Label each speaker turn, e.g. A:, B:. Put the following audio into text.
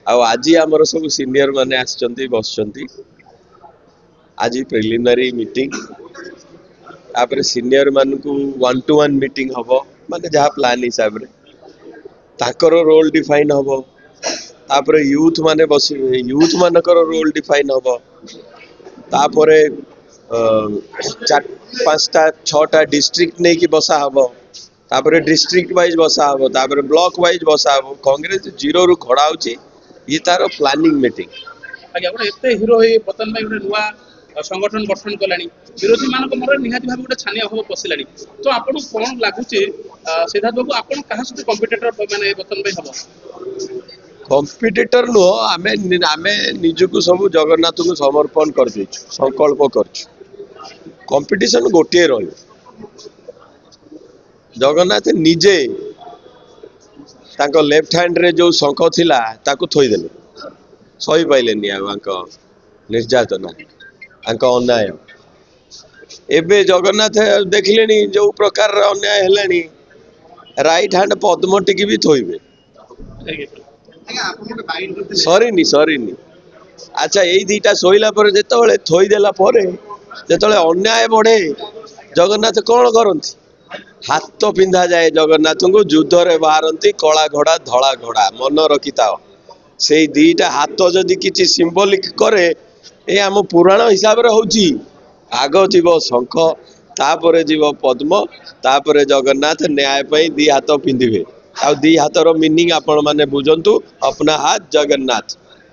A: आज आमर सब सीनियर माने आसचंती बसचंती आज प्रिलिमिनरी मीटिंग तापर सीनियर मान को 1-to-1 मीटिंग हबो माने जहाँ प्लान हिसाब रे ताकर रोल डिफाइन हबो तापर यूथ माने बस यूथ मानकर रोल डिफाइन हबो तापर 4-5टा 6टा डिस्ट्रिक्ट नहीं कि बसा हबो तापर डिस्ट्रिक्ट वाइज बसा हबो तापर ब्लॉक वाइज बसा हबो कांग्रेस जीरो रु खड़ा होची ये तार प्लानिंग मीटिंग
B: आज्ञा गोटे एत हिरो हो बर्तमान गोटे नुआ संगठन गठन कलानी विरोधी मान मन निहाती भाव गोटे छानिया भाव पशिला तो आपको कौन लगुच सिद्धार्थ बाबू आप क्या कंपिटेटर मैंने बर्तमान हम
A: कंपिटिटर नुह आमे आमे निजको सब जगन्नाथ को समर्पण कर देछु संकल्प करछु कंपटीशन गोटे रही जगन्नाथ निजे तांको लेफ्ट हैंड रे जो शंख थिला ताको थोई देले सही पाइलेनी आंको निर्यातना आंको अन्याय एबे जगन्नाथ देखलेनी जो प्रकार अन्याय हेलानी राइट हैंड पद्म टिकी भी थोइबे सरीनी सरीनी अच्छा यही दीटा शोला जिते थोई देला जिते अन्याय बढ़े जगन्नाथ कौन करती हाथ पिंधा जाए जगन्नाथ को युद्ध रे बाहरती कला घोड़ा धला घोड़ा मन रखी था से दीटा हाथ जदि किसी सिंबलिक करे ये आम पुराण हिसाब रे होची आग जीव शंख तापर जीव पद्म तापर जगन्नाथ न्याय पई दी हाथ पिंधिबे आ दी हाथर मीनिंग आपण माने बुझंतु अपना हाथ जगन्नाथ